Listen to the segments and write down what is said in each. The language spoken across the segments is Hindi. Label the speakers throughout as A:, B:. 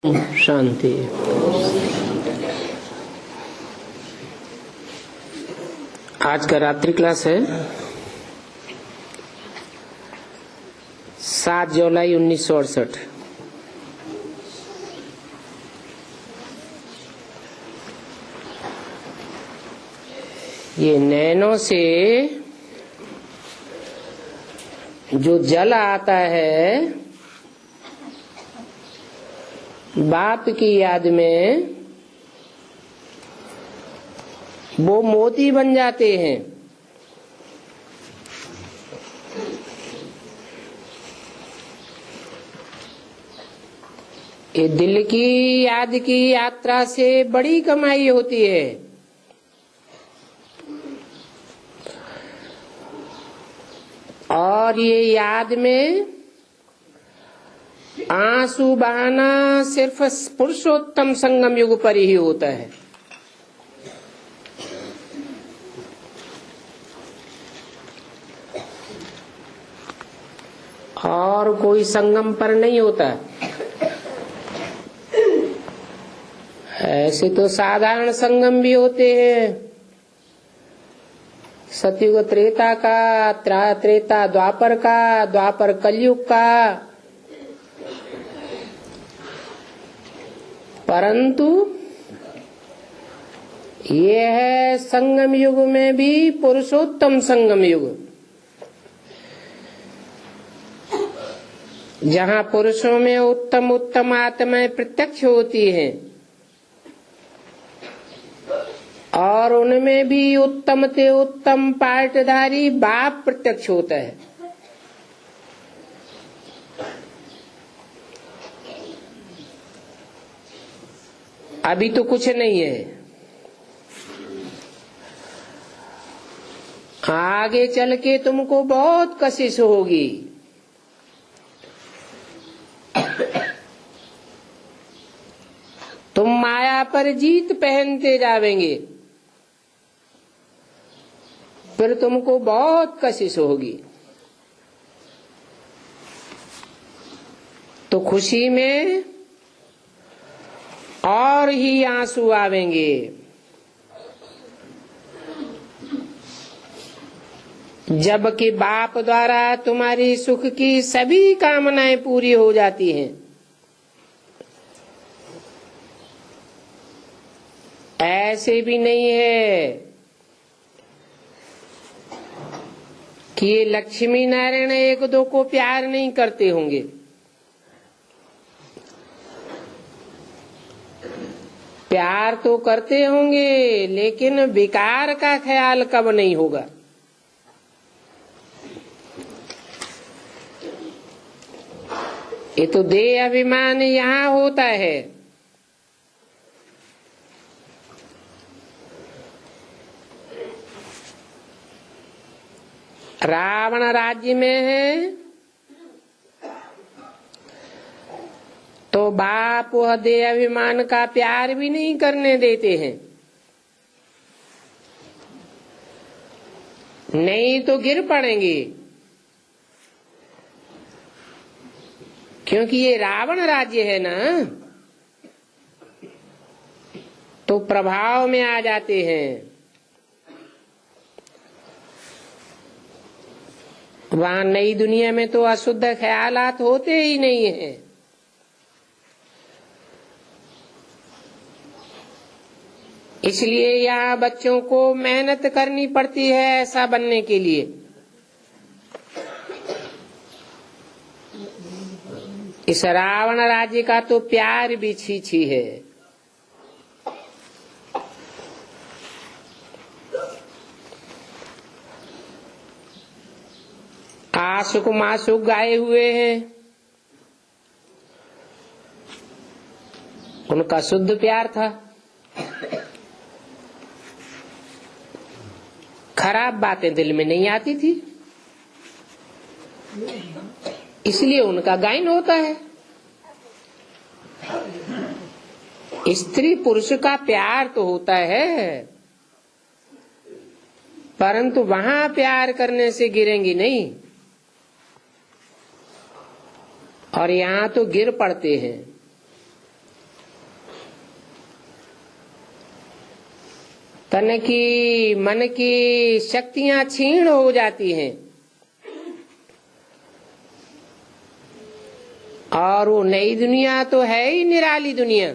A: शांति। आज का रात्रि क्लास है 7 जुलाई 1968। ये नैनों से जो जल आता है बाप की याद में, वो मोती बन जाते हैं। ये दिल की याद की यात्रा से बड़ी कमाई होती है। और ये याद में आंसू बहाना सिर्फ पुरुषोत्तम संगम युग पर ही होता है। और कोई संगम पर नहीं होता। ऐसे तो साधारण संगम भी होते हैं, सतयुग त्रेता का, त्रेता द्वापर का, द्वापर कलयुग का। परंतु ये है संगम युग में भी पुरुषोत्तम संगम युग, जहाँ पुरुषों में उत्तम उत्तम आत्माएं प्रत्यक्ष होती हैं और उनमें भी उत्तम ते उत्तम पाठधारी बाप प्रत्यक्ष होता है। अभी तो कुछ नहीं है, आगे चल के तुमको बहुत कशिश होगी। तुम माया पर जीत पहनते जावेंगे, फिर तुमको बहुत कशिश होगी। तो खुशी में और ही आंसू आवेंगे। जबकि बाप द्वारा तुम्हारी सुख की सभी कामनाएं पूरी हो जाती हैं। ऐसे भी नहीं है कि ये लक्ष्मी नारायण एक दो को प्यार नहीं करते होंगे। प्यार तो करते होंगे, लेकिन विकार का ख्याल कब नहीं होगा। ये तो देह अभिमान यहाँ होता है। रावण राज्य में है तो बाप वह देह अभिमान का प्यार भी नहीं करने देते हैं, नहीं तो गिर पड़ेंगे। क्योंकि ये रावण राज्य है ना, तो प्रभाव में आ जाते हैं। वहां नई दुनिया में तो अशुद्ध ख्यालात होते ही नहीं है। इसलिए यहाँ बच्चों को मेहनत करनी पड़ती है ऐसा बनने के लिए। इस रावण राज्य का तो प्यार भी छी है। आशुक माशुक गाए हुए हैं, उनका शुद्ध प्यार था। खराब बातें दिल में नहीं आती थी, इसलिए उनका गायन होता है। स्त्री पुरुष का प्यार तो होता है, परंतु वहां प्यार करने से गिरेंगी नहीं। और यहाँ तो गिर पड़ते हैं। तन की मन की शक्तियां क्षीण हो जाती हैं और वो नई दुनिया तो है ही निराली दुनिया,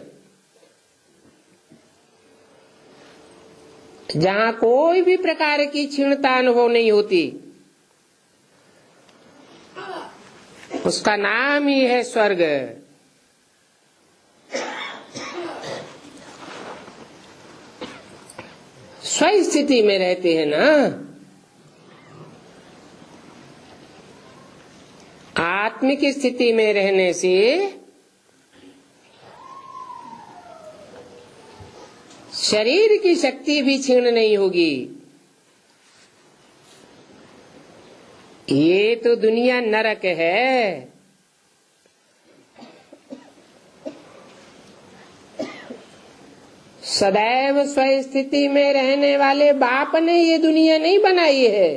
A: जहां कोई भी प्रकार की क्षीणता अनुभव नहीं होती। उसका नाम ही है स्वर्ग। स्व स्थिति में रहते हैं ना, आत्मिक स्थिति में रहने से शरीर की शक्ति भी क्षीण नहीं होगी। ये तो दुनिया नरक है। सदैव स्व स्थिति में रहने वाले बाप ने ये दुनिया नहीं बनाई है।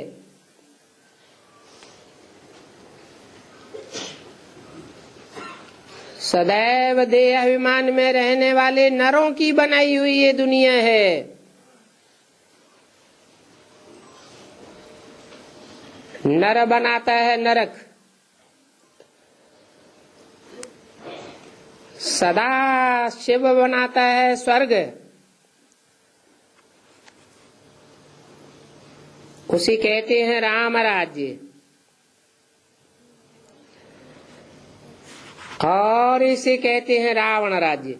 A: सदैव देह अभिमान में रहने वाले नरों की बनाई हुई ये दुनिया है। नर बनाता है नरक, सदा शिव बनाता है स्वर्ग। उसे कहते हैं राम राज्य, और इसे कहते हैं रावण राज्य।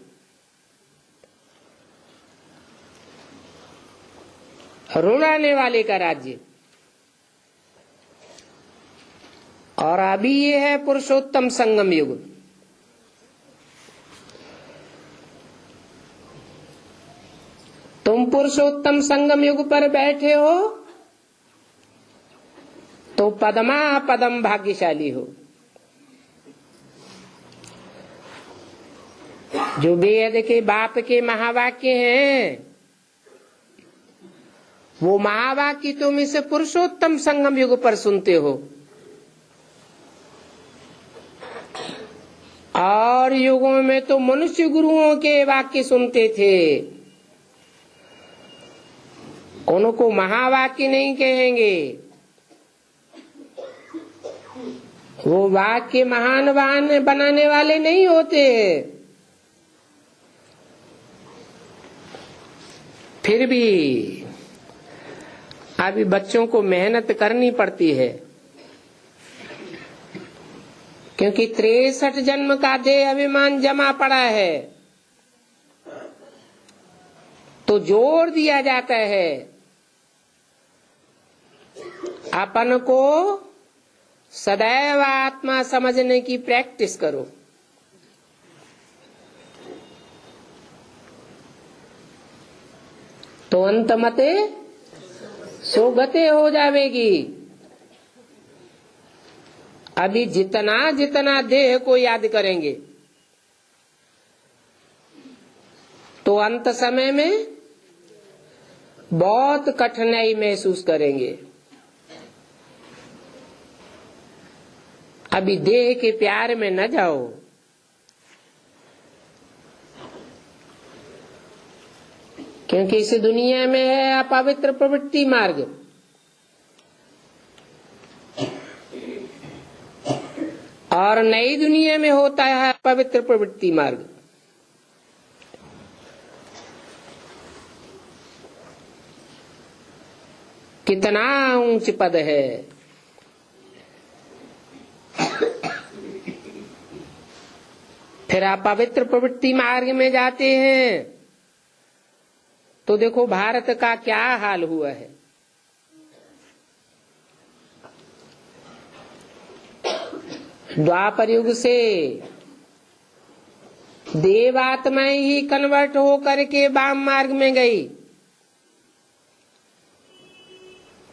A: रुलाने वाले का राज्य। और अभी ये है पुरुषोत्तम संगम युग। तुम पुरुषोत्तम संगम युग पर बैठे हो तो पदमा पदम भाग्यशाली हो। जो वेद के बाप के महावाक्य हैं, वो महावाक्य तुम इस पुरुषोत्तम संगम युग पर सुनते हो। और युगों में तो मनुष्य गुरुओं के वाक्य सुनते थे, उनको महावाक्य नहीं कहेंगे। वो वाक्य महान बनाने वाले नहीं होते। फिर भी अभी बच्चों को मेहनत करनी पड़ती है, क्योंकि 63 जन्म का देह अभिमान जमा पड़ा है। तो जोर दिया जाता है अपन को सदैव आत्मा समझने की प्रैक्टिस करो। तो अंत मते सोगते हो जावेगी। अभी जितना जितना देह को याद करेंगे तो अंत समय में बहुत कठिनाई महसूस करेंगे। अभी देह के प्यार में न जाओ। क्योंकि इस दुनिया में है अपवित्र प्रवृत्ति मार्ग, और नई दुनिया में होता है पवित्र प्रवृत्ति मार्ग। कितना ऊंच पद है। फिर आप पवित्र प्रवृत्ति मार्ग में जाते हैं तो देखो भारत का क्या हाल हुआ है। द्वापर युग से देवात्माएं ही कन्वर्ट हो करके वाम मार्ग में गई,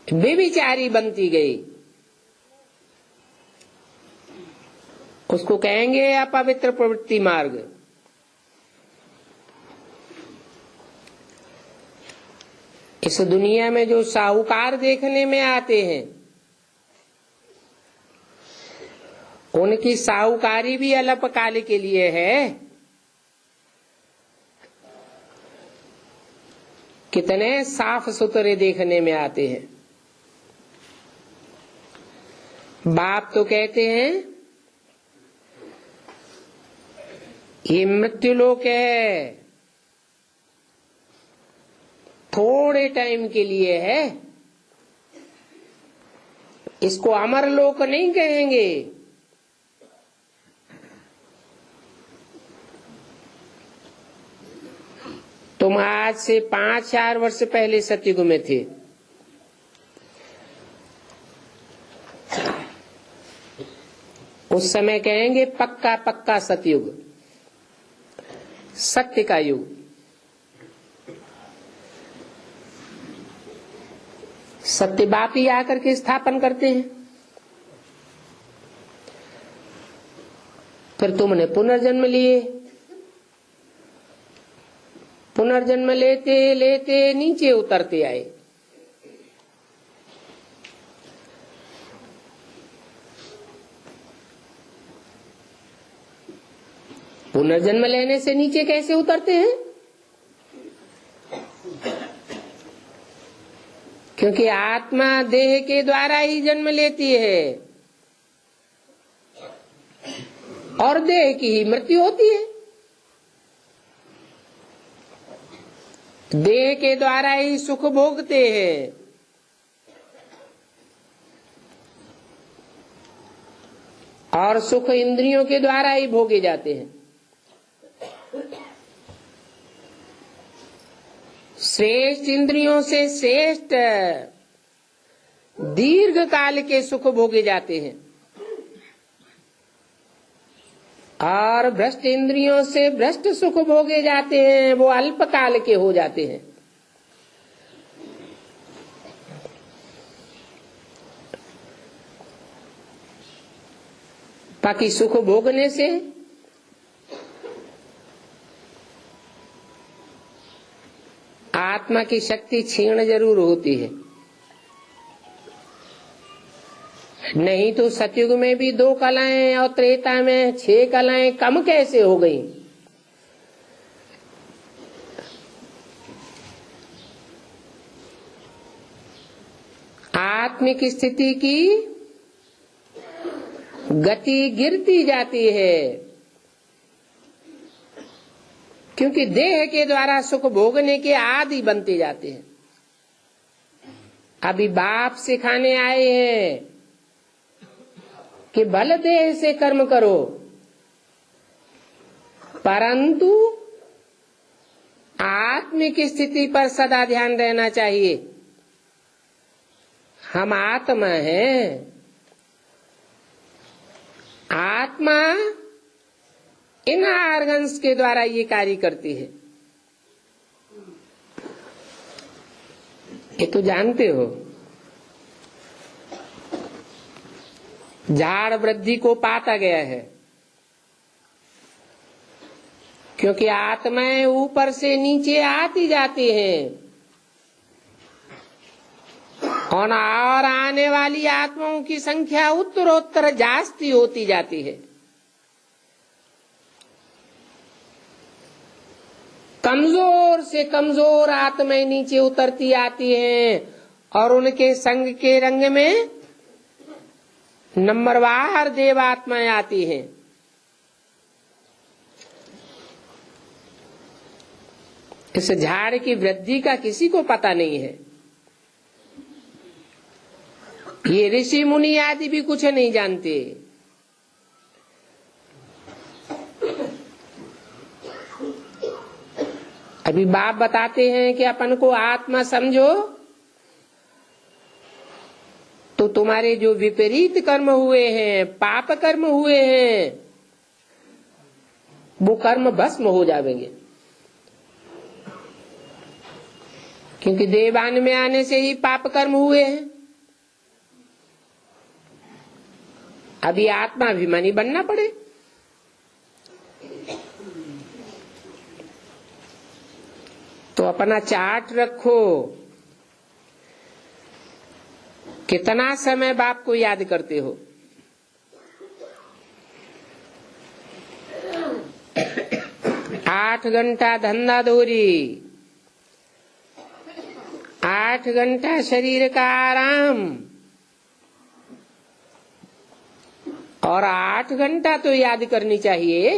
A: व्यभिचारी बनती गई। उसको कहेंगे अपवित्र प्रवृत्ति मार्ग। इस दुनिया में जो साहूकार देखने में आते हैं, उनकी साहूकारी भी अल्पकाल के लिए है, कितने साफ सुथरे देखने में आते हैं। बाप तो कहते हैं ये मृत्युलोक है, थोड़े टाइम के लिए है, इसको अमर लोक नहीं कहेंगे। तुम आज से 5-4 वर्ष पहले सतयुग में थे, उस समय कहेंगे पक्का पक्का सतयुग, सत्य का युग। सत्य बाप ही आकर के स्थापन करते हैं। फिर तुमने पुनर्जन्म लिए, पुनर्जन्म लेते लेते नीचे उतरते आए। पुनर्जन्म लेने से नीचे कैसे उतरते हैं? क्योंकि आत्मा देह के द्वारा ही जन्म लेती है और देह की ही मृत्यु होती है। देह के द्वारा ही सुख भोगते हैं और सुख इंद्रियों के द्वारा ही भोगे जाते हैं। श्रेष्ठ इंद्रियों से श्रेष्ठ दीर्घ काल के सुख भोगे जाते हैं और भ्रष्ट इंद्रियों से भ्रष्ट सुख भोगे जाते हैं, वो अल्प काल के हो जाते हैं। बाकी सुख भोगने से आत्मा की शक्ति क्षीण जरूर होती है। नहीं तो सतयुग में भी 2 कलाएं और त्रेता में 6 कलाएं कम कैसे हो गई? आत्मिक स्थिति की गति गिरती जाती है क्योंकि देह के द्वारा सुख भोगने के आदि बनते जाते हैं। अभी बाप सिखाने आए हैं कि भले देह से कर्म करो, परंतु आत्मिक स्थिति पर सदा ध्यान रहना चाहिए। हम आत्मा हैं, आत्मा इन आर्गन्स के द्वारा ये कार्य करती है। ये तो जानते हो। झाड़ वृद्धि को पाता गया है क्योंकि आत्माएं ऊपर से नीचे आती जाती हैं और आने वाली आत्माओं की संख्या उत्तरोत्तर जास्ती होती जाती है। कमजोर से कमजोर आत्माएं नीचे उतरती आती हैं और उनके संग के रंग में नंबरवार देवात्माएं आती हैं। इस झाड़ की वृद्धि का किसी को पता नहीं है। ये ऋषि मुनि आदि भी कुछ नहीं जानते। अभी बाप बताते हैं कि अपन को आत्मा समझो तो तुम्हारे जो विपरीत कर्म हुए हैं, पाप कर्म हुए हैं, वो कर्म भस्म हो जाएंगे क्योंकि देवान में आने से ही पाप कर्म हुए हैं। अभी आत्मा अभिमानी बनना पड़े। तो अपना चार्ट रखो, कितना समय बाप को याद करते हो। 8 घंटा धंधा धोरी, 8 घंटा शरीर का आराम और 8 घंटा तो याद करनी चाहिए।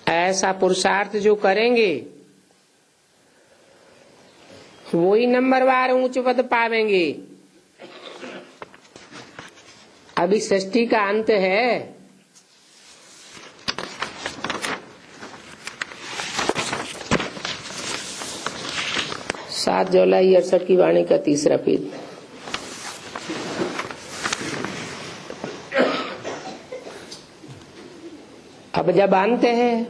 A: ऐसा पुरुषार्थ जो करेंगे वही नंबरवार ऊंच पद पावेंगे। अभी सृष्टि का अंत है। 7 जुलाई 68 की वाणी का 3रा पेज। अब जब अंत है,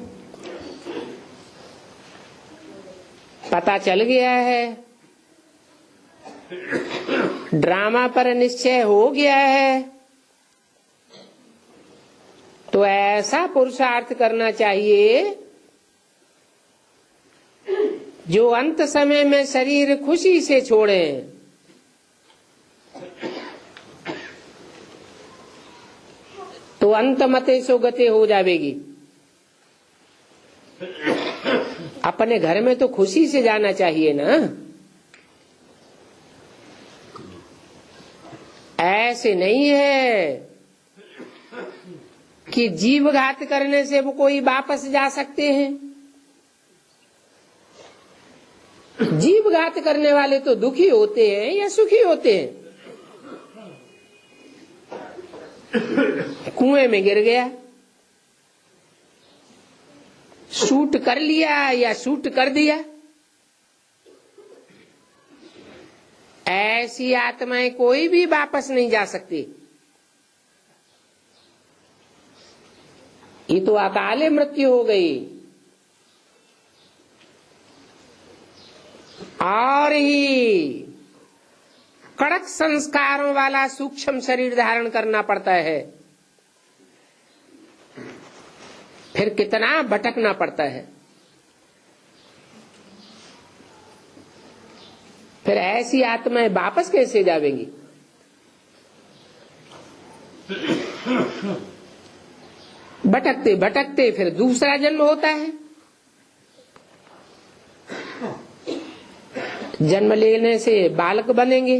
A: पता चल गया है, ड्रामा पर निश्चय हो गया है, तो ऐसा पुरुषार्थ करना चाहिए जो अंत समय में शरीर खुशी से छोड़े, तो अंत मते सो गते हो जाएगी। अपने घर में तो खुशी से जाना चाहिए ना। ऐसे नहीं है कि जीवघात करने से वो कोई वापस जा सकते हैं। जीवघात करने वाले तो दुखी होते हैं या सुखी होते हैं। कुएं में गिर गया, शूट कर लिया या शूट कर दिया, ऐसी आत्माएं कोई भी वापस नहीं जा सकती। ये तो अकाले मृत्यु हो गई। और ही कड़क संस्कारों वाला सूक्ष्म शरीर धारण करना पड़ता है। फिर कितना भटकना पड़ता है। फिर ऐसी आत्माएं वापस कैसे जावेंगी? भटकते भटकते फिर दूसरा जन्म होता है। जन्म लेने से बालक बनेंगे,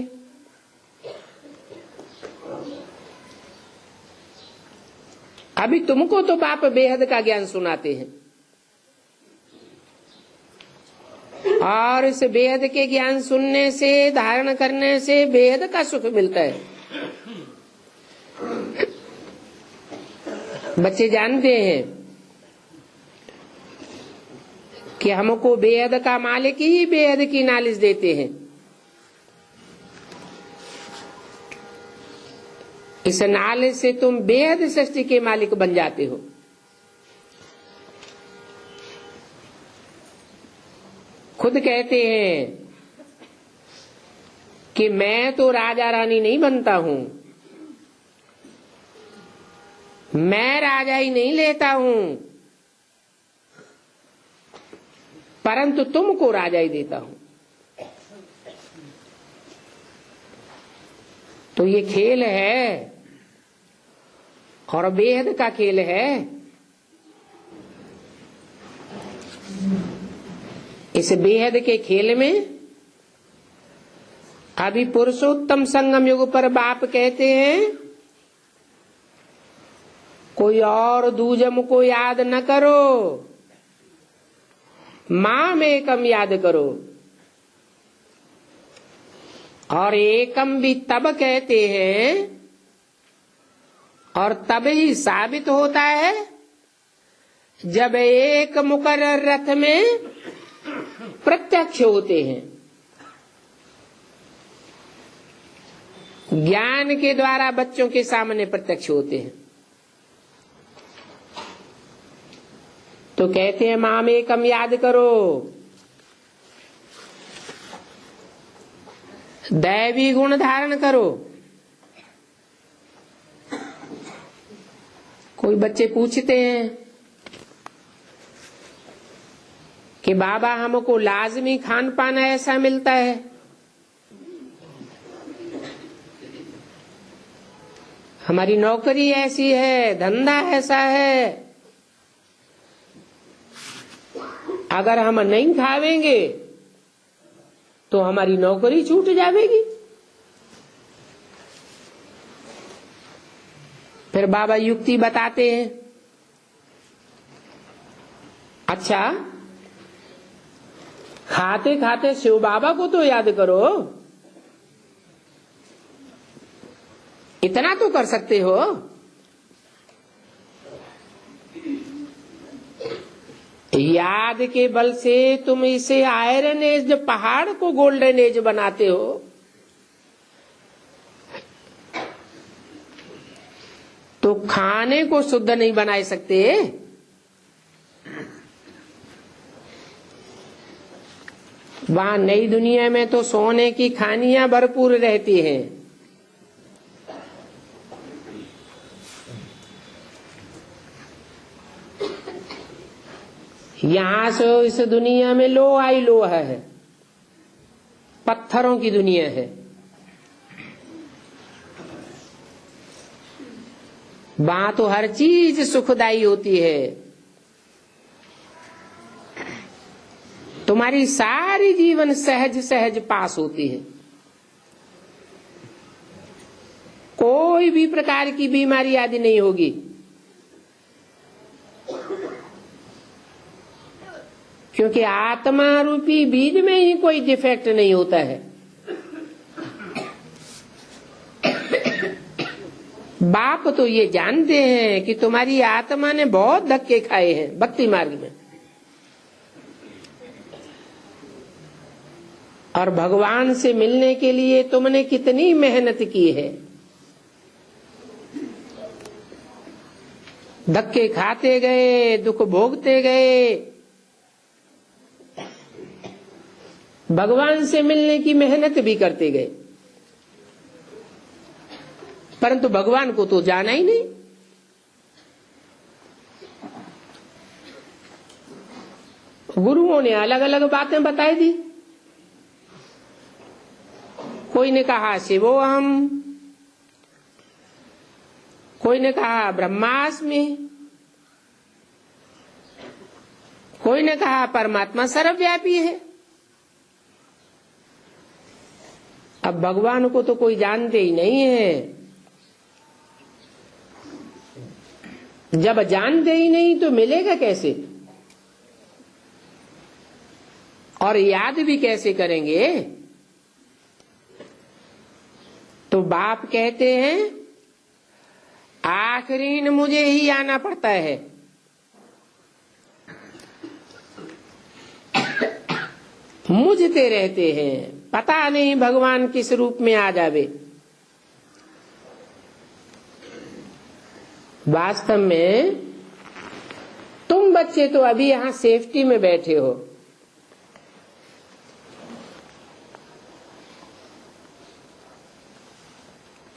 A: अभी तुमको तो बाप बेहद का ज्ञान सुनाते हैं और इस बेहद के ज्ञान सुनने से, धारण करने से बेहद का सुख मिलता है। बच्चे जानते हैं कि हमको बेहद का मालिक ही बेहद की नॉलेज देते हैं। इस नॉलेज से तुम बेहद सृष्टि के मालिक बन जाते हो। खुद कहते हैं कि मैं तो राजा रानी नहीं बनता हूं, मैं राजा ही नहीं लेता हूं, परंतु तुमको राजा ही देता हूं। तो ये खेल है और बेहद का खेल है। इस बेहद के खेल में अभी पुरुषोत्तम संगम युग पर बाप कहते हैं कोई और दूजम को याद न करो, माम एकम याद करो। और एकम भी तब कहते हैं और तब ही साबित होता है जब एक मुकर्रर रथ में प्रत्यक्ष होते हैं। ज्ञान के द्वारा बच्चों के सामने प्रत्यक्ष होते हैं। तो कहते हैं माम एकम याद करो, दैवी गुण धारण करो। कोई बच्चे पूछते हैं कि बाबा हमको लाजमी खान पान ऐसा मिलता है, हमारी नौकरी ऐसी है, धंधा ऐसा है, अगर हम नहीं खावेंगे तो हमारी नौकरी छूट जाएगी। फिर बाबा युक्ति बताते हैं, अच्छा खाते खाते शिव बाबा को तो याद करो, इतना तो कर सकते हो। याद के बल से तुम इसे आयरन एज पहाड़ को गोल्डन एज बनाते हो, तो खाने को शुद्ध नहीं बना सकते। वहां नई दुनिया में तो सोने की खानियां भरपूर रहती हैं। यहां से इस दुनिया में लो आई लोहा है, पत्थरों की दुनिया है। वहां तो हर चीज सुखदायी होती है। तुम्हारी सारी जीवन सहज सहज पास होती है। कोई भी प्रकार की बीमारी आदि नहीं होगी, क्योंकि आत्मा रूपी बीज में ही कोई डिफेक्ट नहीं होता है। बाप तो ये जानते हैं कि तुम्हारी आत्मा ने बहुत धक्के खाए हैं भक्ति मार्ग में, और भगवान से मिलने के लिए तुमने कितनी मेहनत की है। धक्के खाते गए, दुख भोगते गए, भगवान से मिलने की मेहनत भी करते गए, परंतु भगवान को तो जाना ही नहीं। गुरुओं ने अलग अलग बातें बताई दी। कोई ने कहा शिवोहम, कोई ने कहा ब्रह्मास्मि, कोई ने कहा परमात्मा सर्वव्यापी है। अब भगवान को तो कोई जानते ही नहीं है। जब जानते ही नहीं तो मिलेगा कैसे, और याद भी कैसे करेंगे। तो बाप कहते हैं आखिरी में मुझे ही आना पड़ता है। मुझते रहते हैं, पता नहीं भगवान किस रूप में आ जावे। वास्तव में तुम बच्चे तो अभी यहां सेफ्टी में बैठे हो,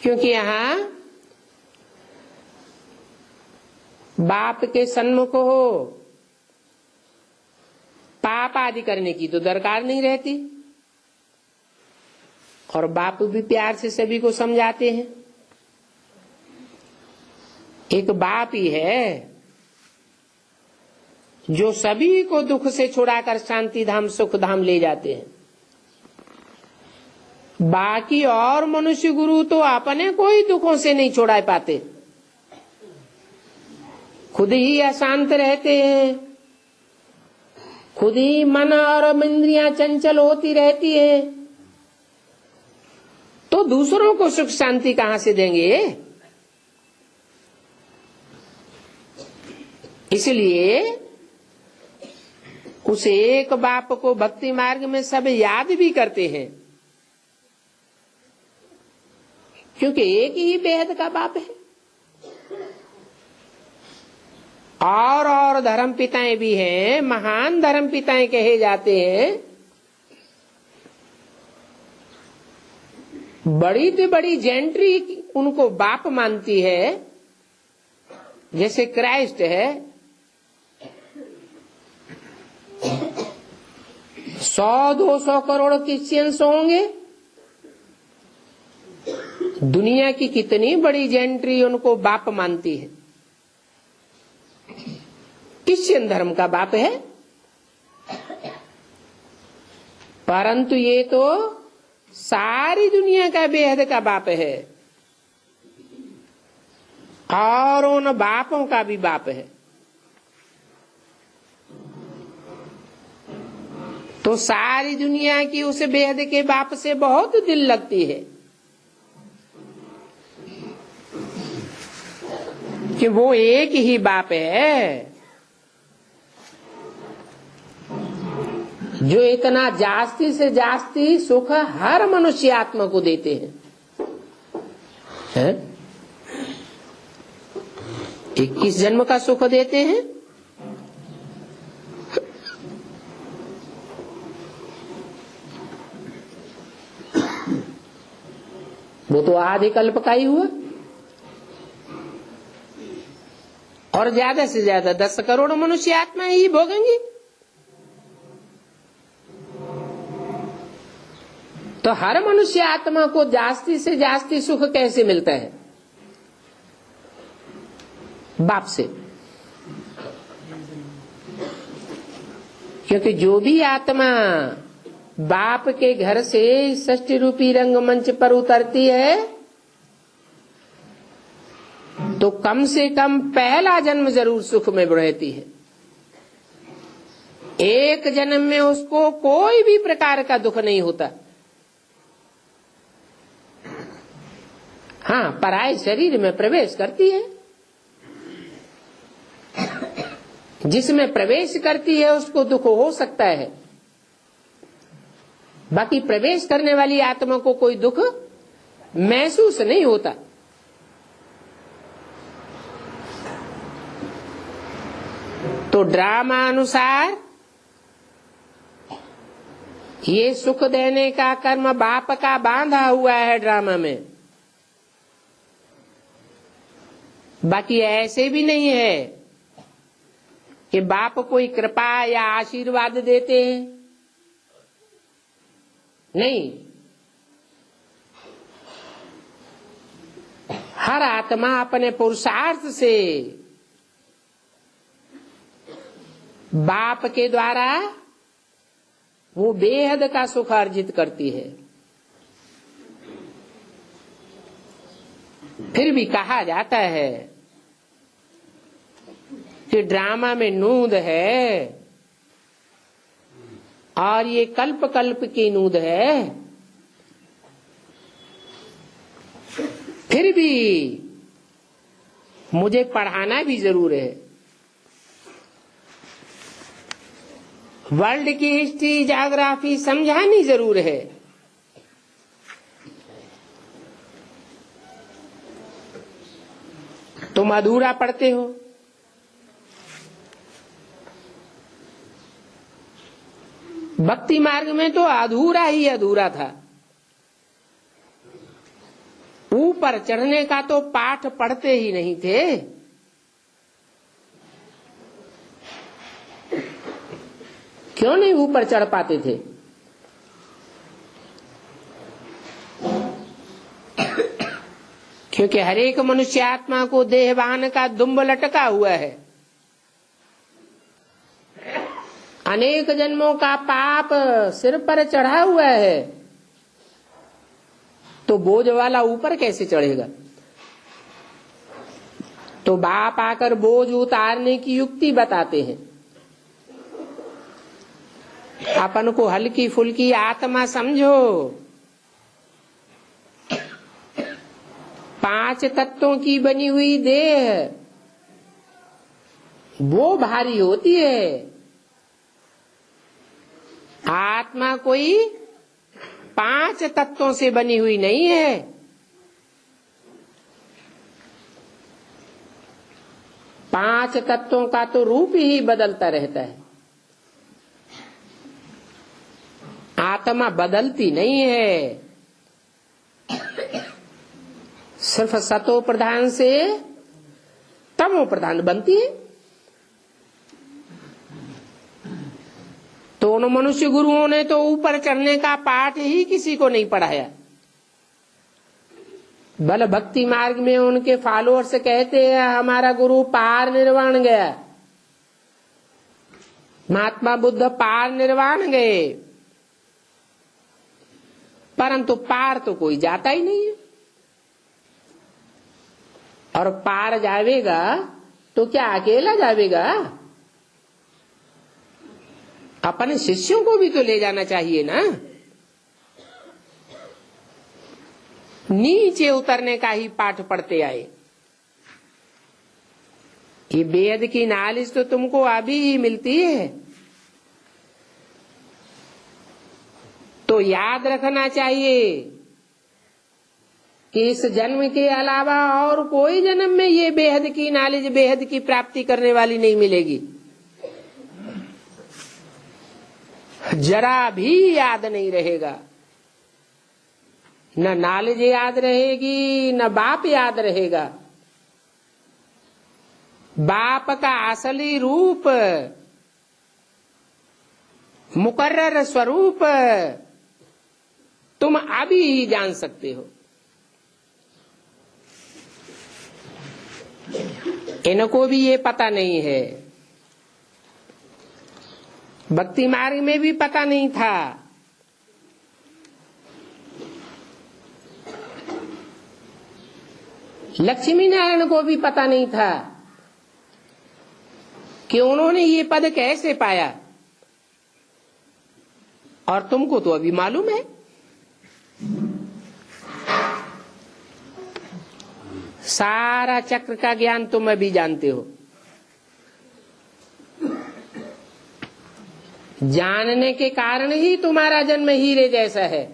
A: क्योंकि यहां बाप के सन्मुख हो, पाप आदि करने की तो दरकार नहीं रहती, और बाप भी प्यार से सभी को समझाते हैं। एक बाप ही है जो सभी को दुख से छुड़ाकर शांति धाम सुख धाम ले जाते हैं। बाकी और मनुष्य गुरु तो अपने कोई दुखों से नहीं छुड़ा पाते, खुद ही अशांत रहते हैं, खुद ही मन और इंद्रियां चंचल होती रहती है, तो दूसरों को सुख शांति कहां से देंगे। इसलिए उस एक बाप को भक्ति मार्ग में सब याद भी करते हैं, क्योंकि एक ही बेहद का बाप है। और धर्म पिताएं भी हैं, महान धर्म पिताएं कहे जाते हैं। बड़ी से बड़ी जेंट्री उनको बाप मानती है, जैसे क्राइस्ट है। 100-200 करोड़ क्रिश्चियंस होंगे, दुनिया की कितनी बड़ी जेंट्री उनको बाप मानती है। क्रिश्चियन धर्म का बाप है। परंतु ये तो सारी दुनिया का बेहद का बाप है और उन बापों का भी बाप है। तो सारी दुनिया की उस बेहद के बाप से बहुत दिल लगती है कि वो एक ही बाप है जो इतना जास्ती से जास्ती सुख हर मनुष्य आत्मा को देते हैं। 21 जन्म का सुख देते हैं। वो तो आधे कल्प का ही हुआ और ज्यादा से ज्यादा 10 करोड़ मनुष्य आत्मा ही भोगेंगी। तो हर मनुष्य आत्मा को जास्ती से जास्ती सुख कैसे मिलता है? बाप से। क्योंकि जो भी आत्मा बाप के घर से षष्ठी रूपी रंगमंच पर उतरती है तो कम से कम पहला जन्म जरूर सुख में रहती है। एक जन्म में उसको कोई भी प्रकार का दुख नहीं होता। हाँ, पराये शरीर में प्रवेश करती है। जिसमें प्रवेश करती है उसको दुख हो सकता है, बाकी प्रवेश करने वाली आत्मा को कोई दुख महसूस नहीं होता। तो ड्रामा अनुसार ये सुख देने का कर्म बाप का बांधा हुआ है ड्रामा में। बाकी ऐसे भी नहीं है कि बाप कोई कृपा या आशीर्वाद देते हैं, नहीं। हर आत्मा अपने पुरुषार्थ से बाप के द्वारा वो बेहद का सुख अर्जित करती है। फिर भी कहा जाता है कि ड्रामा में नूंद है और ये कल्प कल्प की नूंद है। फिर भी मुझे पढ़ाना भी जरूर है। वर्ल्ड की हिस्ट्री ज्योग्राफी समझानी जरूर है। तुम अधूरा पढ़ते हो। भक्ति मार्ग में तो अधूरा ही अधूरा था। ऊपर चढ़ने का तो पाठ पढ़ते ही नहीं थे। क्यों नहीं ऊपर चढ़ पाते थे? क्योंकि हर एक मनुष्य आत्मा को देहवान का दुम्ब लटका हुआ है। अनेक जन्मों का पाप सिर पर चढ़ा हुआ है, तो बोझ वाला ऊपर कैसे चढ़ेगा? तो बाप आकर बोझ उतारने की युक्ति बताते हैं। अपन को हल्की फुल्की आत्मा समझो। 5 तत्वों की बनी हुई देह वो भारी होती है। आत्मा कोई 5 तत्वों से बनी हुई नहीं है। पांच तत्वों का तो रूप ही बदलता रहता है। आत्मा बदलती नहीं है। सिर्फ सतो प्रधान से तमो प्रधान बनती है। तो उन मनुष्य गुरुओं ने तो ऊपर चढ़ने का पाठ ही किसी को नहीं पढ़ाया। बल भक्ति मार्ग में उनके फॉलोअर्स कहते हैं हमारा गुरु पार निर्वाण गया, महात्मा बुद्ध पार निर्वाण गए। परंतु पार तो कोई जाता ही नहीं है। और पार जावेगा तो क्या अकेला जावेगा? अपने शिष्यों को भी तो ले जाना चाहिए ना। नीचे उतरने का ही पाठ पढ़ते आए। ये वेद की नॉलेज तो तुमको अभी ही मिलती है, तो याद रखना चाहिए कि इस जन्म के अलावा और कोई जन्म में ये बेहद की नॉलेज, बेहद की प्राप्ति करने वाली नहीं मिलेगी। जरा भी याद नहीं रहेगा, न नॉलेज याद रहेगी, न बाप याद रहेगा। बाप का असली रूप, मुकर्रर स्वरूप तुम अभी ही जान सकते हो। इनको भी ये पता नहीं है, भक्ति मार्ग में भी पता नहीं था। लक्ष्मी नारायण को भी पता नहीं था कि उन्होंने ये पद कैसे पाया, और तुमको तो अभी मालूम है। सारा चक्र का ज्ञान तुम अभी जानते हो। जानने के कारण ही तुम्हारा जन्म हीरे जैसा है।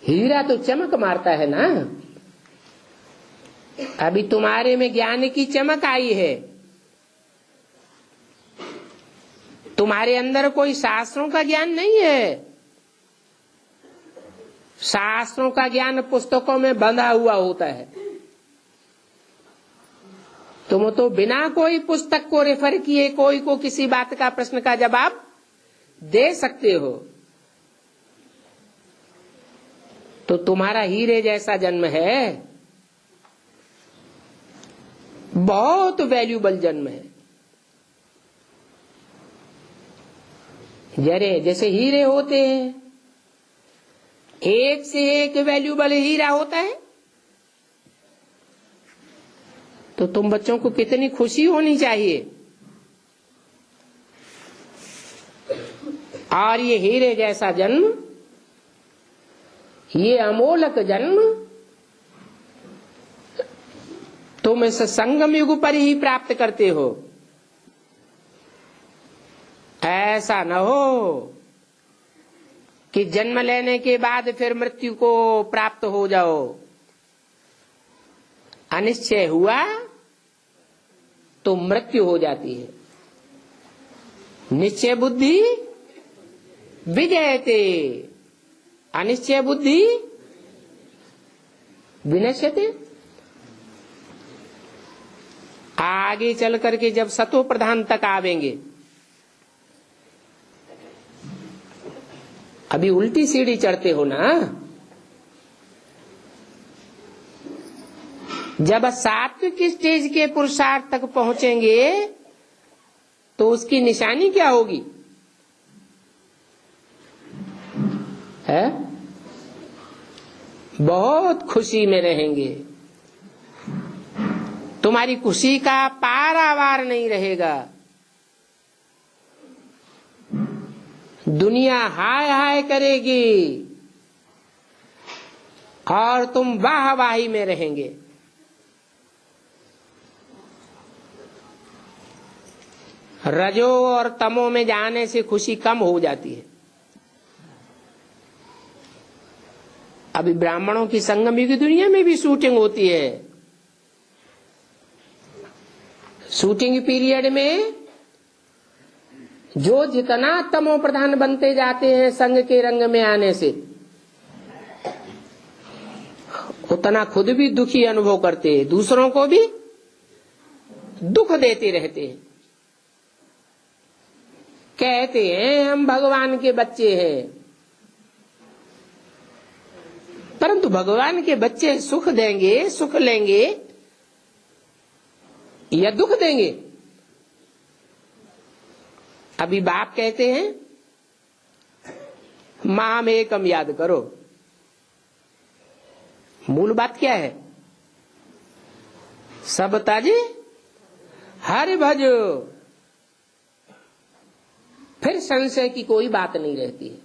A: हीरा तो चमक मारता है ना। अभी तुम्हारे में ज्ञान की चमक आई है। तुम्हारे अंदर कोई शास्त्रों का ज्ञान नहीं है। शास्त्रों का ज्ञान पुस्तकों में बंधा हुआ होता है। तुम तो बिना कोई पुस्तक को रेफर किए कोई को किसी बात का प्रश्न का जवाब दे सकते हो। तो तुम्हारा हीरे जैसा जन्म है, बहुत वैल्यूबल जन्म है। जैसे हीरे होते हैं, एक से एक वैल्यूबल हीरा होता है, तो तुम बच्चों को कितनी खुशी होनी चाहिए। और ये हीरे जैसा जन्म, ये अमोलक जन्म तुम इस संगम युग पर ही प्राप्त करते हो। ऐसा न हो कि जन्म लेने के बाद फिर मृत्यु को प्राप्त हो जाओ। अनिश्चय हुआ तो मृत्यु हो जाती है। निश्चय बुद्धि विजयते, अनिश्चय बुद्धि विनश्यते। आगे चल करके जब सतो प्रधान तक आवेंगे, अभी उल्टी सीढ़ी चढ़ते हो ना। जब सात्विक स्टेज के पुरुषार्थ तक पहुंचेंगे तो उसकी निशानी क्या होगी? है बहुत खुशी में रहेंगे। तुम्हारी खुशी का पारावार नहीं रहेगा। दुनिया हाय हाय करेगी और तुम वाहवाही में रहेंगे। रजो और तमो में जाने से खुशी कम हो जाती है। अभी ब्राह्मणों की संगम युग दुनिया में भी शूटिंग होती है। शूटिंग पीरियड में जो जितना तमो प्रधान बनते जाते हैं संग के रंग में आने से, उतना खुद भी दुखी अनुभव करते हैं, दूसरों को भी दुख देते रहते हैं। कहते हैं हम भगवान के बच्चे हैं, परंतु भगवान के बच्चे सुख देंगे, सुख लेंगे या दुख देंगे? अभी बाप कहते हैं माम एकम याद करो। मूल बात क्या है? सब तज हरि भजो। फिर संशय की कोई बात नहीं रहती है।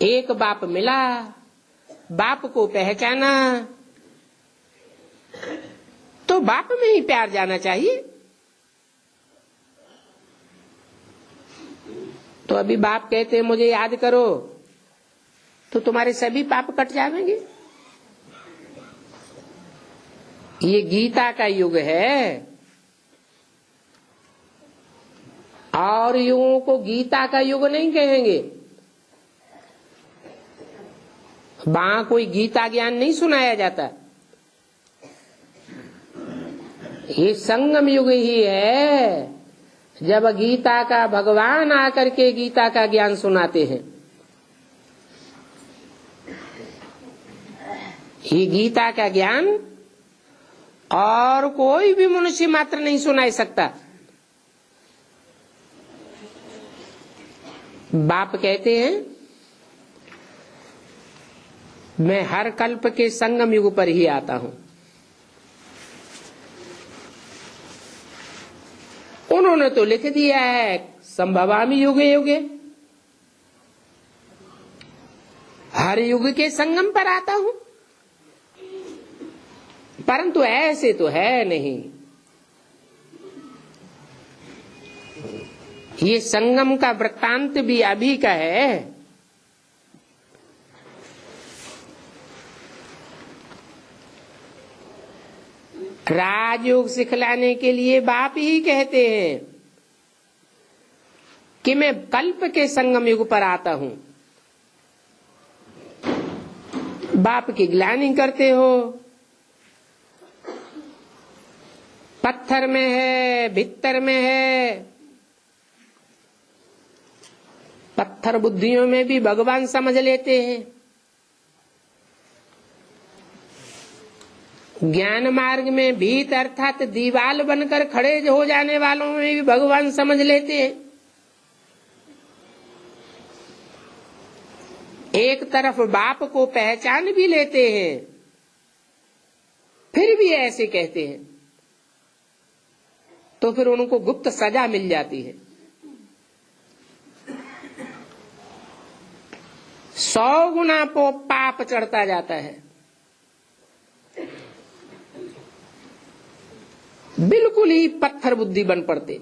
A: एक बाप मिला, बाप को पहचाना, तो बाप में ही प्यार जाना चाहिए। तो अभी बाप कहते हैं मुझे याद करो, तो तुम्हारे सभी पाप कट जाएंगे। ये गीता का युग है, और युगों को गीता का युग नहीं कहेंगे। वहां कोई गीता ज्ञान नहीं सुनाया जाता। ये संगम युग ही है, जब गीता का भगवान आकर के गीता का ज्ञान सुनाते हैं। ये गीता का ज्ञान और कोई भी मनुष्य मात्र नहीं सुना सकता। बाप कहते हैं मैं हर कल्प के संगम युग पर ही आता हूं। उन्होंने तो लिख दिया है संभवामि युगे युगे, हर युग के संगम पर आता हूं, परंतु ऐसे तो है नहीं। ये संगम का वृत्तांत भी अभी का है। राजयोग सिखलाने के लिए बाप ही कहते हैं कि मैं कल्प के संगम युग पर आता हूं। बाप की ग्लानि करते हो, पत्थर में है, भित्तर में है। पत्थर बुद्धियों में भी भगवान समझ लेते हैं, ज्ञान मार्ग में भीत अर्थात दीवाल बनकर खड़े हो जाने वालों में भी भगवान समझ लेते हैं। एक तरफ बाप को पहचान भी लेते हैं, फिर भी ऐसे कहते हैं, तो फिर उनको गुप्त सजा मिल जाती है। 100 गुना पाप चढ़ता जाता है। बिल्कुल ही पत्थर बुद्धि बन पड़ते,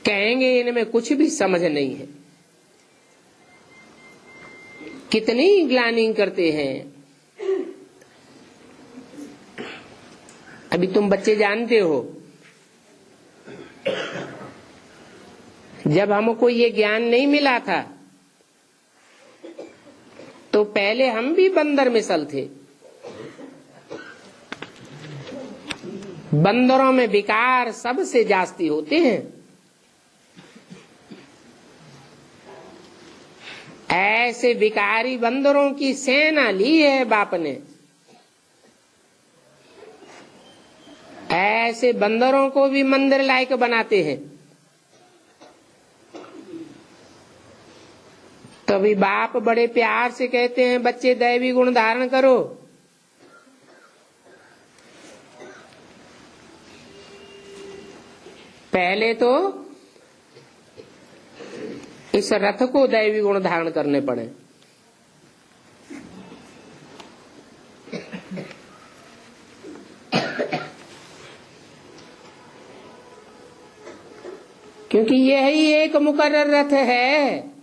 A: कहेंगे इनमें कुछ भी समझ नहीं है। कितनी ग्लानि करते हैं। अभी तुम बच्चे जानते हो, जब हमको ये ज्ञान नहीं मिला था तो पहले हम भी बंदर मिसल थे। बंदरों में विकार सबसे जास्ती होते हैं। ऐसे विकारी बंदरों की सेना ली है बाप ने। ऐसे बंदरों को भी मंदिर लायक बनाते हैं। तभी बाप बड़े प्यार से कहते हैं बच्चे दैवी गुण धारण करो। पहले तो इस रथ को दैवी गुण धारण करने पड़े। क्योंकि यही एक मुकर्रर रथ है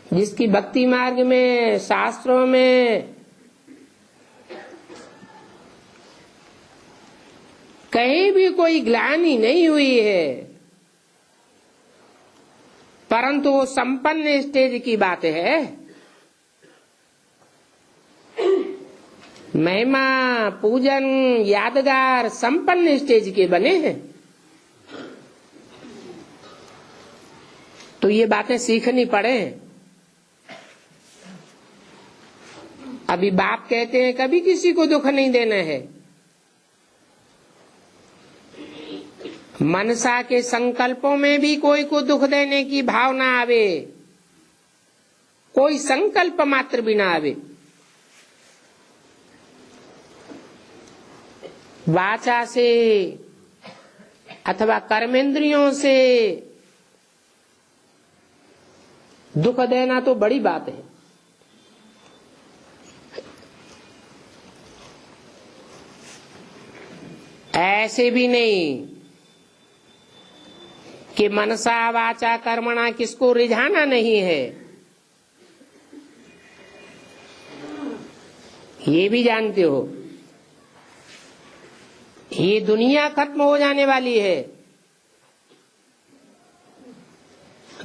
A: जिसकी भक्ति मार्ग में, शास्त्रों में कहीं भी कोई ग्लानि नहीं हुई है, परंतु वो संपन्न स्टेज की बात है। महिमा, पूजन, यादगार संपन्न स्टेज के बने हैं। तो ये बातें सीखनी पड़े। अभी बाप कहते हैं कभी किसी को दुख नहीं देना है। मनसा के संकल्पों में भी कोई को दुख देने की भावना आवे, कोई संकल्प मात्र भी ना आवे। वाचा से अथवा कर्मेंद्रियों से दुख देना तो बड़ी बात है। ऐसे भी नहीं कि मनसा वाचा कर्मणा किसको रिझाना नहीं है, ये भी जानते हो। ये दुनिया खत्म हो जाने वाली है,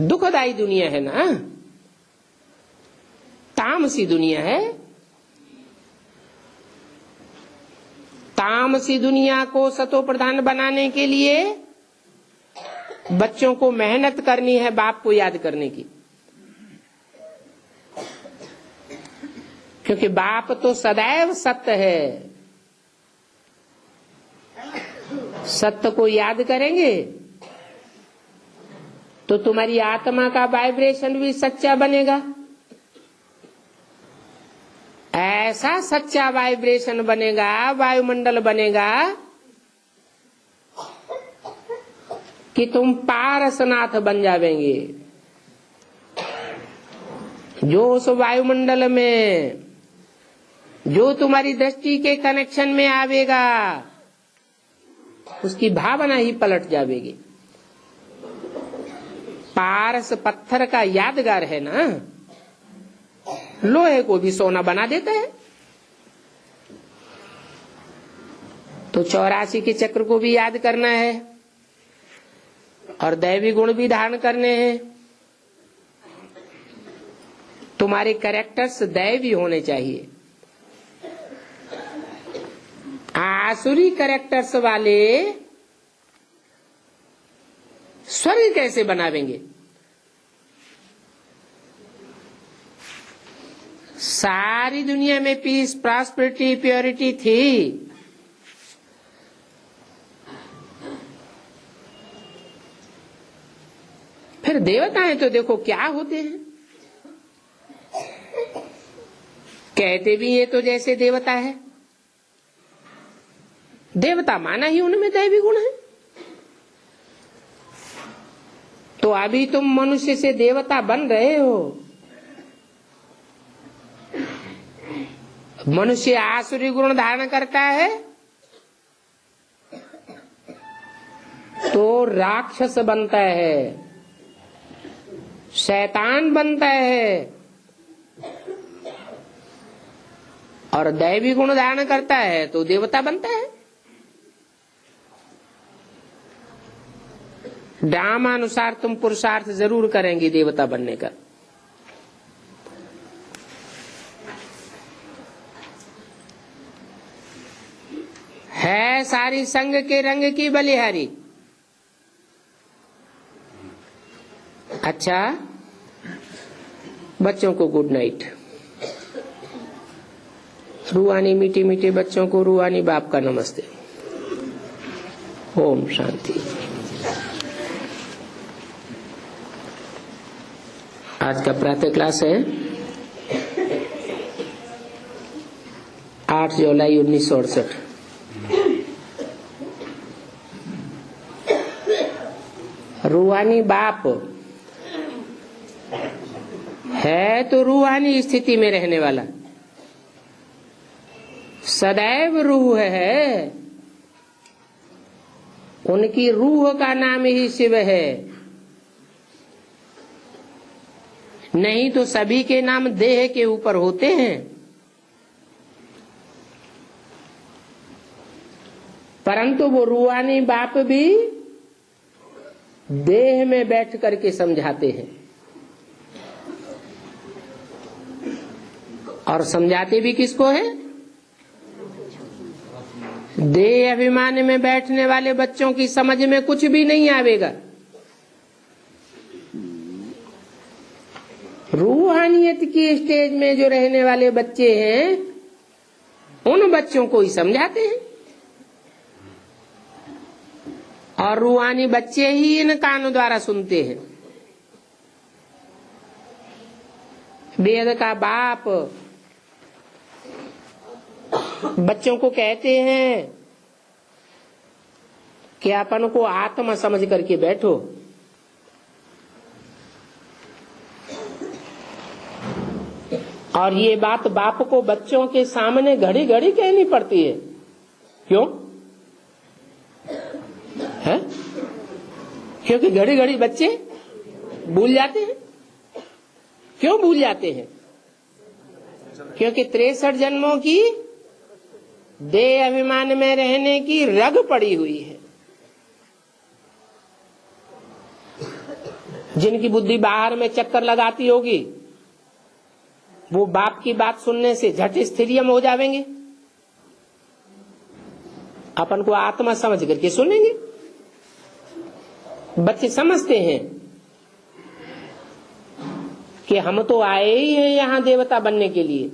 A: दुखदायी दुनिया है ना, तामसी दुनिया है। तामसी दुनिया को सतो प्रधान बनाने के लिए बच्चों को मेहनत करनी है बाप को याद करने की, क्योंकि बाप तो सदैव सत्य है। सत्य को याद करेंगे तो तुम्हारी आत्मा का वाइब्रेशन भी सच्चा बनेगा। ऐसा सच्चा वाइब्रेशन बनेगा, वायुमंडल बनेगा कि तुम पारसनाथ बन जावेंगे। जो उस वायुमंडल में जो तुम्हारी दृष्टि के कनेक्शन में आवेगा उसकी भावना ही पलट जाएगी। पारस पत्थर का यादगार है ना, लोहे को भी सोना बना देता है। तो 84 के चक्र को भी याद करना है और दैवी गुण भी धारण करने हैं। तुम्हारे कैरेक्टर्स दैवी होने चाहिए। आसुरी कैरेक्टर्स वाले स्वर्ग कैसे बनावेंगे? सारी दुनिया में पीस, प्रॉस्पेरिटी, प्योरिटी थी, फिर देवताएं तो देखो क्या होते हैं। कहते भी ये तो जैसे देवता है, देवता माना ही उनमें दैवी गुण है। तो अभी तुम मनुष्य से देवता बन रहे हो। मनुष्य आसुरी गुण धारण करता है तो राक्षस बनता है, शैतान बनता है, और दैवी गुण धारण करता है तो देवता बनता है। ड्रामानुसार तुम पुरुषार्थ जरूर करेंगे देवता बनने का। है सारी संग के रंग की बलिहारी। अच्छा, बच्चों को गुड नाइट। रूहानी मीठी मीठी बच्चों को रूहानी बाप का नमस्ते। ओम शांति। आज का प्रातः क्लास है 8 जुलाई 1968। रूहानी बाप है तो रूहानी स्थिति में रहने वाला, सदैव रूह है। उनकी रूह का नाम ही शिव है। नहीं तो सभी के नाम देह के ऊपर होते हैं, परंतु वो रूहानी बाप भी देह में बैठ करके समझाते हैं, और समझाते भी किसको है? देह अभिमान में बैठने वाले बच्चों की समझ में कुछ भी नहीं आवेगा। रूहानियत की स्टेज में जो रहने वाले बच्चे हैं उन बच्चों को ही समझाते हैं। और रूहानी बच्चे ही इन कानों द्वारा सुनते हैं। वेद का बाप बच्चों को कहते हैं कि अपन को आत्मा समझ करके बैठो। और ये बात बाप को बच्चों के सामने घड़ी घड़ी कहनी पड़ती है। क्यों है? क्योंकि घड़ी घड़ी बच्चे भूल जाते हैं। क्यों भूल जाते हैं? क्योंकि 63 जन्मों की देह अभिमान में रहने की रग पड़ी हुई है। जिनकी बुद्धि बाहर में चक्कर लगाती होगी वो बाप की बात सुनने से झट स्थिरियम हो जाएंगे। अपन को आत्मा समझ करके सुनेंगे। बच्चे समझते हैं कि हम तो आए ही हैं यहाँ देवता बनने के लिए।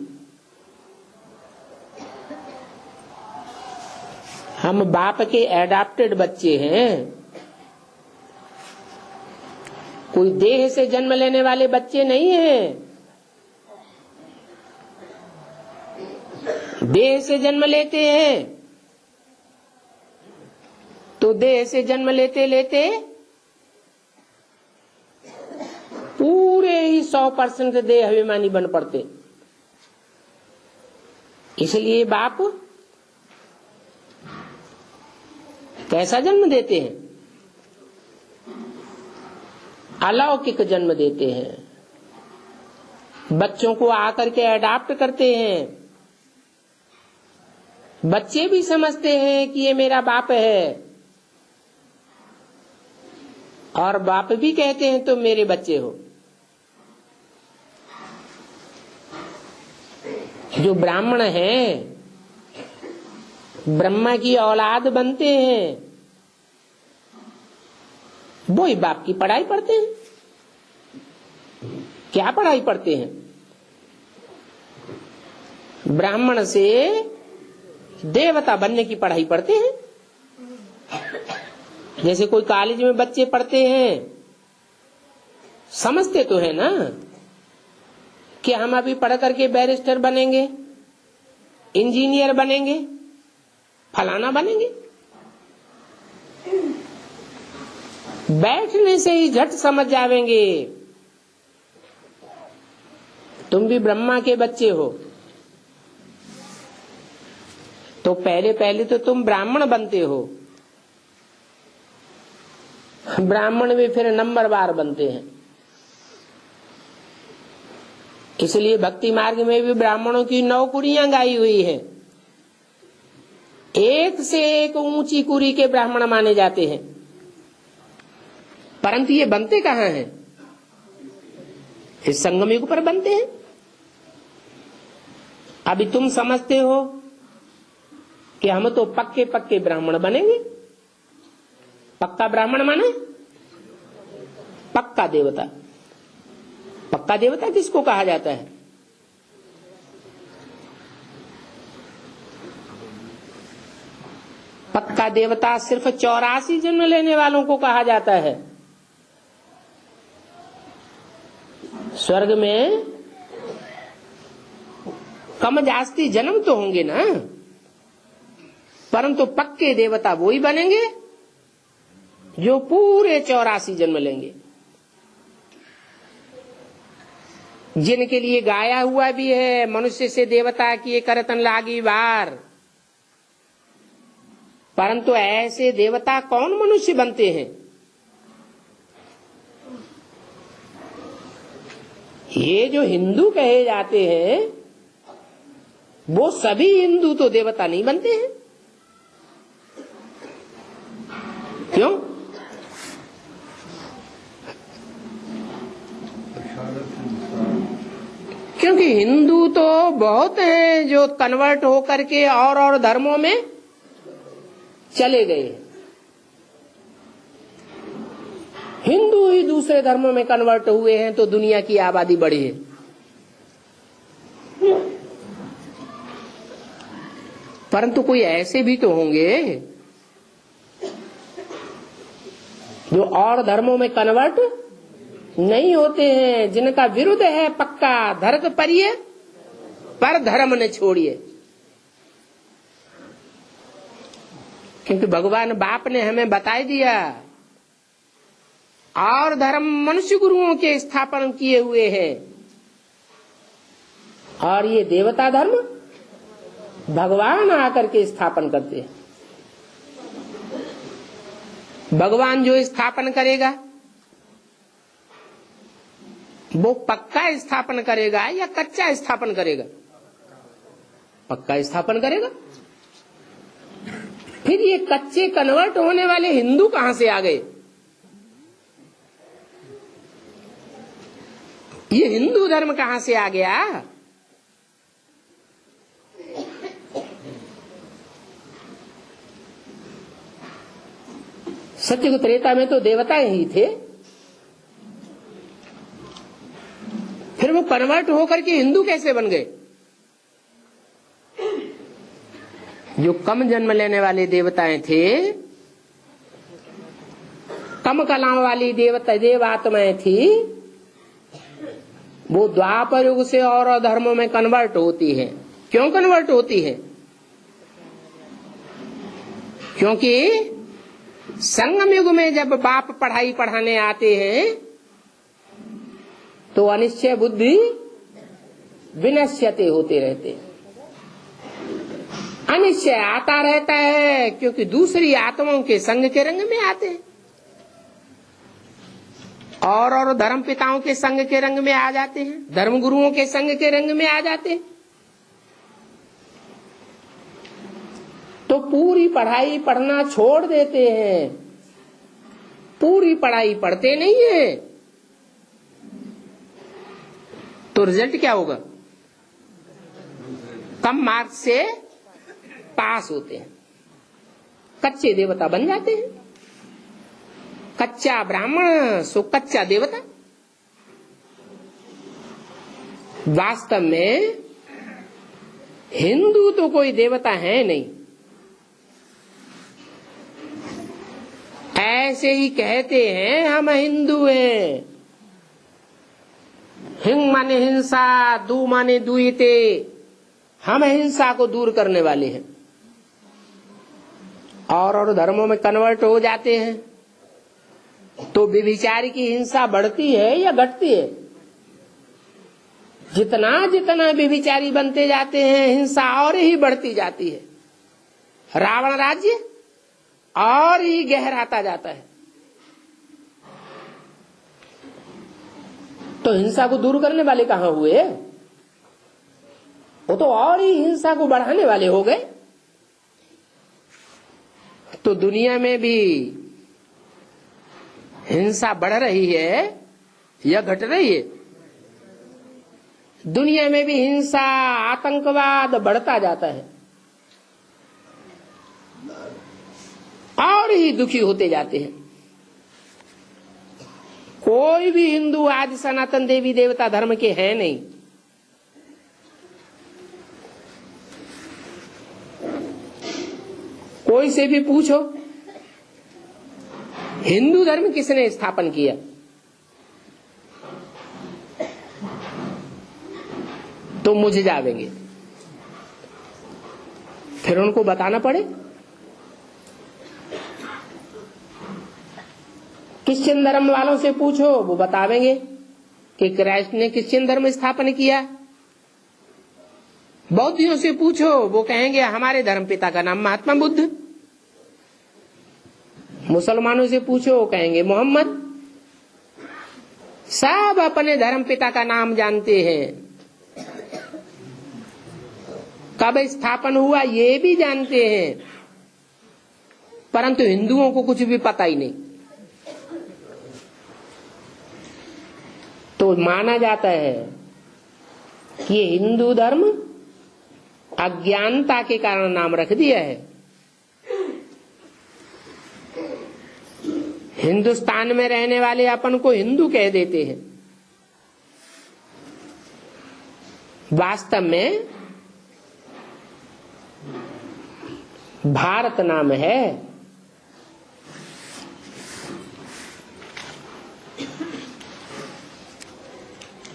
A: हम बाप के एडाप्टेड बच्चे हैं। कोई देह से जन्म लेने वाले बच्चे नहीं हैं। देह से जन्म लेते हैं तो देह से जन्म लेते लेते पूरे ही 100% देह अभिमानी बन पड़ते। इसलिए बाप कैसा जन्म देते हैं? अलौकिक जन्म देते हैं। बच्चों को आकर के अडॉप्ट करते हैं। बच्चे भी समझते हैं कि ये मेरा बाप है और बाप भी कहते हैं तुम मेरे बच्चे हो। जो ब्राह्मण हैं ब्रह्मा की औलाद बनते हैं वो ही बाप की पढ़ाई पढ़ते हैं। क्या पढ़ाई पढ़ते हैं? ब्राह्मण से देवता बनने की पढ़ाई पढ़ते हैं। जैसे कोई कॉलेज में बच्चे पढ़ते हैं, समझते तो है ना कि हम अभी पढ़ करके बैरिस्टर बनेंगे, इंजीनियर बनेंगे, फलाना बनेंगे। बैठने से ही झट समझ जावेंगे तुम भी ब्रह्मा के बच्चे हो। तो पहले पहले तो तुम ब्राह्मण बनते हो। ब्राह्मण भी फिर नंबरवार बनते हैं। इसलिए भक्ति मार्ग में भी ब्राह्मणों की 9 कुरियां गाई हुई हैं। एक से एक ऊंची कुरी के ब्राह्मण माने जाते हैं। परंतु ये बनते कहाँ हैं? इस संगम युग पर बनते हैं। अभी तुम समझते हो कि हम तो पक्के पक्के ब्राह्मण बनेंगे। पक्का ब्राह्मण माने पक्का देवता। पक्का देवता किसको कहा जाता है? पक्का देवता सिर्फ 84 जन्म लेने वालों को कहा जाता है। स्वर्ग में कम जास्ती जन्म तो होंगे ना, परंतु पक्के देवता वो ही बनेंगे जो पूरे 84 जन्म लेंगे। जिनके लिए गाया हुआ भी है, मनुष्य से देवता किए करतन लागी वार। परंतु ऐसे देवता कौन मनुष्य बनते हैं? ये जो हिंदू कहे जाते हैं वो सभी हिंदू तो देवता नहीं बनते हैं। क्यों? क्योंकि हिंदू तो बहुत हैं जो कन्वर्ट होकर के और धर्मों में चले गए। हिंदू ही दूसरे धर्मों में कन्वर्ट हुए हैं तो दुनिया की आबादी बढ़ी है। परंतु कोई ऐसे भी तो होंगे जो और धर्मों में कन्वर्ट नहीं होते हैं, जिनका विरुद्ध है पक्का धर्म परिये पर धर्म न छोड़िए। क्योंकि भगवान बाप ने हमें बता दिया, और धर्म मनुष्य गुरुओं के स्थापन किए हुए हैं, और ये देवता धर्म भगवान आकर के स्थापन करते हैं। भगवान जो स्थापन करेगा वो पक्का स्थापन करेगा या कच्चा स्थापन करेगा? पक्का स्थापन करेगा। फिर ये कच्चे कन्वर्ट होने वाले हिंदू कहां से आ गए? ये हिंदू धर्म कहां से आ गया? सत्ययुग त्रेता में तो देवता ही थे, फिर वो कन्वर्ट होकर के हिंदू कैसे बन गए? जो कम जन्म लेने वाले देवताएं थे, कम कलाओं वाली देवात्माएं थी, वो द्वापर युग से और धर्मों में कन्वर्ट होती है। क्यों कन्वर्ट होती है? क्योंकि संगम युग में जब बाप पढ़ाई पढ़ाने आते हैं तो अनिश्चय बुद्धि विनश्यते होते रहते। अनिश्चय आता रहता है क्योंकि दूसरी आत्माओं के संग के रंग में आते हैं, और धर्म पिताओं के संग के रंग में आ जाते हैं, धर्म गुरुओं के संग के रंग में आ जाते हैं। तो पूरी पढ़ाई पढ़ना छोड़ देते हैं, पूरी पढ़ाई पढ़ते नहीं है, तो रिजल्ट क्या होगा? कम मार्क्स से पास होते हैं, कच्चे देवता बन जाते हैं। कच्चा ब्राह्मण सो कच्चा देवता। वास्तव में हिंदू तो कोई देवता है नहीं, ऐसे ही कहते हैं हम हिंदू हैं। हिंग माने हिंसा, दू माने दुईते, हम हिंसा को दूर करने वाले हैं, और धर्मों में कन्वर्ट हो जाते हैं तो व्यभिचारी की हिंसा बढ़ती है या घटती है? जितना जितना व्यभिचारी बनते जाते हैं हिंसा और ही बढ़ती जाती है। रावण राज्य और ही गहराता जाता है। तो हिंसा को दूर करने वाले कहां हुए? वो तो और ही हिंसा को बढ़ाने वाले हो गए। तो दुनिया में भी हिंसा बढ़ रही है या घट रही है? दुनिया में भी हिंसा, आतंकवाद बढ़ता जाता है और ही दुखी होते जाते हैं। कोई भी हिंदू आज सनातन देवी देवता धर्म के हैं नहीं। कोई से भी पूछो हिंदू धर्म किसने स्थापन किया, तो मुझे जावेंगे। फिर उनको बताना पड़े। क्रिश्चियन धर्म वालों से पूछो, वो बतावेंगे कि क्राइस्ट ने क्रिश्चियन धर्म स्थापन किया। बौद्धियों से पूछो, वो कहेंगे हमारे धर्म पिता का नाम महात्मा बुद्ध। मुसलमानों से पूछो, वो कहेंगे मोहम्मद। सब अपने धर्म पिता का नाम जानते हैं, कब स्थापन हुआ ये भी जानते हैं, परंतु हिंदुओं को कुछ भी पता ही नहीं। तो माना जाता है कि ये हिंदू धर्म अज्ञानता के कारण नाम रख दिया है। हिंदुस्तान में रहने वाले अपन को हिंदू कह देते हैं, वास्तव में भारत नाम है।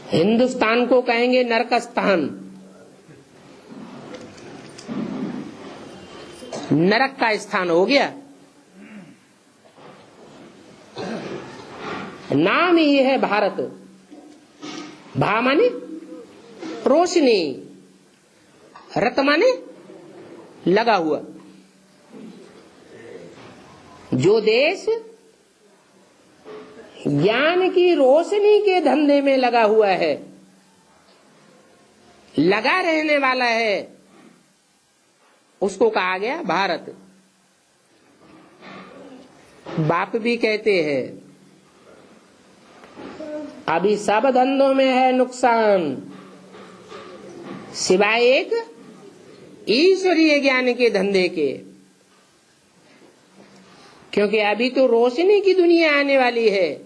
A: हिंदुस्तान को कहेंगे नरकस्थान, नरक का स्थान हो गया। नाम ही है भारत। भा माने रोशनी, रत माने लगा हुआ। जो देश ज्ञान की रोशनी के धंधे में लगा हुआ है, लगा रहने वाला है, उसको कहा गया भारत। बाप भी कहते हैं अभी सब धंधों में है नुकसान, सिवाय एक ईश्वरीय ज्ञान के धंधे के। क्योंकि अभी तो रोशनी की दुनिया आने वाली है,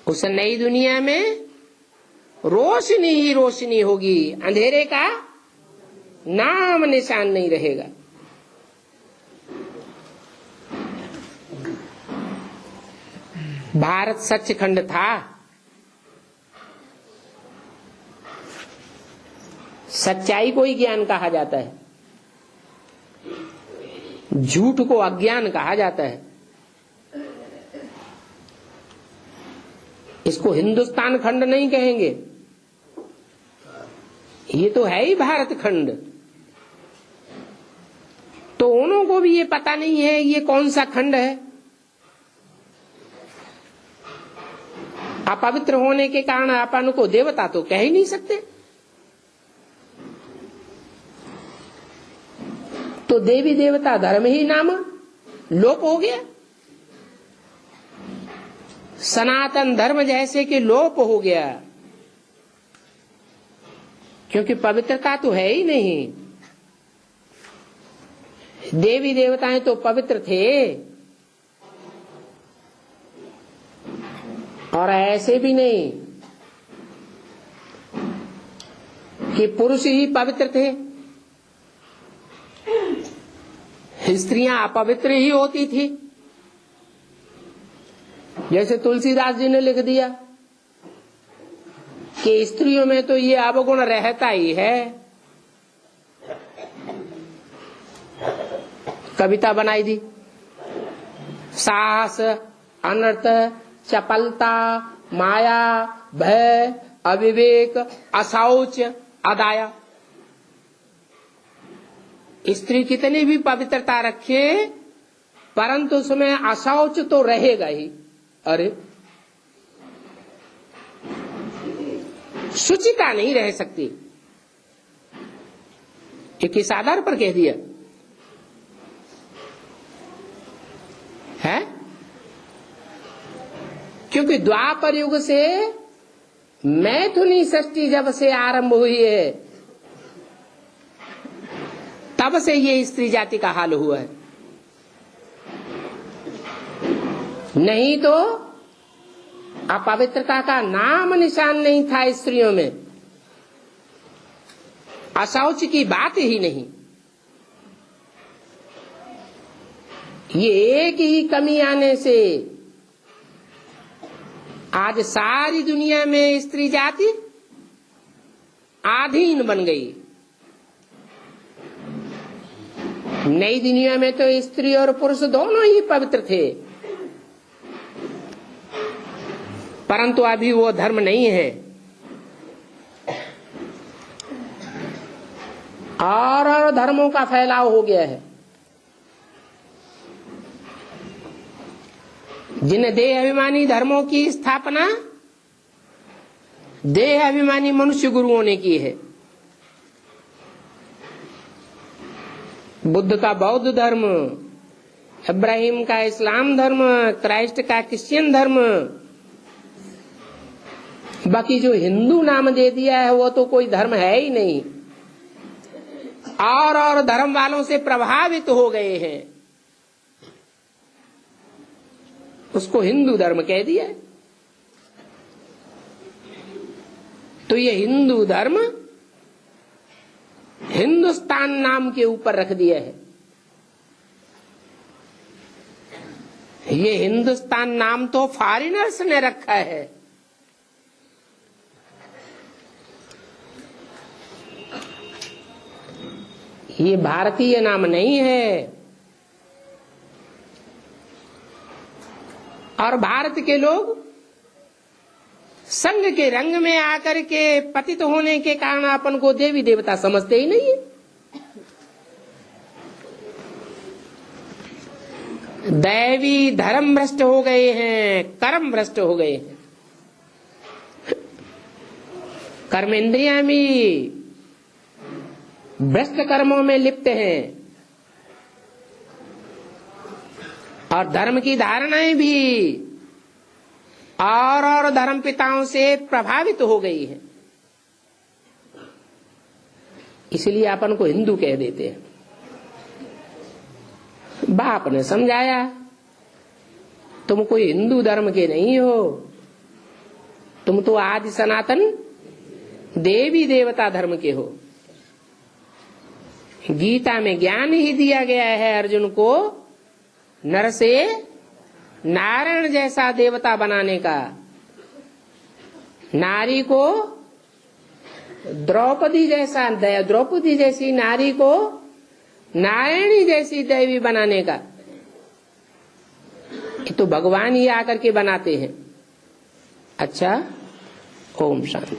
A: उस नई दुनिया में रोशनी ही रोशनी होगी, अंधेरे का नाम निशान नहीं रहेगा। भारत सचखंड था, सच्चाई को ही ज्ञान कहा जाता है, झूठ को अज्ञान कहा जाता है। इसको हिंदुस्तान खंड नहीं कहेंगे, ये तो है ही भारत खंड। तो उन्हों को भी ये पता नहीं है ये कौन सा खंड है। अपवित्र होने के कारण अपन को देवता तो कह ही नहीं सकते। तो देवी देवता धर्म ही नाम लोप हो गया, सनातन धर्म जैसे कि लोप हो गया, क्योंकि पवित्रता तो है ही नहीं। देवी देवताएं तो पवित्र थे, और ऐसे भी नहीं कि पुरुष ही पवित्र थे, स्त्रियां अपवित्र ही होती थी। जैसे तुलसीदास जी ने लिख दिया कि स्त्रियों में तो ये अवगुण रहता ही है। कविता बनाई दी, साहस, अनर्थ, चपलता, माया, भय, अविवेक, अशौच, अदाया। स्त्री कितनी भी पवित्रता रखे, परंतु उसमें अशौच तो रहेगा ही। अरे शुचिता नहीं रह सकती। ये किस आधार पर कह दिया है? क्योंकि द्वापर युग से मैथुनी सृष्टि जब से आरंभ हुई है, तब से ये स्त्री जाति का हाल हुआ है। नहीं तो अपवित्रता का नाम निशान नहीं था स्त्रियों में, अशौच की बात ही नहीं। ये एक ही कमी आने से आज सारी दुनिया में स्त्री जाति आधीन बन गई। नई दुनिया में तो स्त्री और पुरुष दोनों ही पवित्र थे, परंतु अभी वो धर्म नहीं है। और धर्मों का फैलाव हो गया है। जिन देह अभिमानी धर्मों की स्थापना देह अभिमानी मनुष्य गुरुओं ने की है। बुद्ध का बौद्ध धर्म, इब्राहिम का इस्लाम धर्म, क्राइस्ट का क्रिश्चियन धर्म, बाकी जो हिंदू नाम दे दिया है वो तो कोई धर्म है ही नहीं। और धर्म वालों से प्रभावित हो गए हैं, उसको हिंदू धर्म कह दिया। तो ये हिंदू धर्म हिंदुस्तान नाम के ऊपर रख दिया है। ये हिंदुस्तान नाम तो फॉरेनर्स ने रखा है, ये भारतीय नाम नहीं है। और भारत के लोग संघ के रंग में आकर के पतित होने के कारण अपन को देवी देवता समझते ही नहीं है। दैवी धर्म भ्रष्ट हो गए हैं, कर्म भ्रष्ट हो गए हैं। कर्मेंद्रियां भी भ्रष्ट कर्मों में लिप्त हैं और धर्म की धारणाएं भी और धर्म पिताओं से प्रभावित हो गई है। इसलिए अपन को हिंदू कह देते हैं। बाप ने समझाया तुम कोई हिंदू धर्म के नहीं हो, तुम तो आदि सनातन देवी देवता धर्म के हो। गीता में ज्ञान ही दिया गया है अर्जुन को नर से नारायण जैसा देवता बनाने का, नारी को द्रौपदी जैसी नारी को नारायणी जैसी देवी बनाने का। ये तो भगवान ही आकर के बनाते हैं। अच्छा, ओम शांति।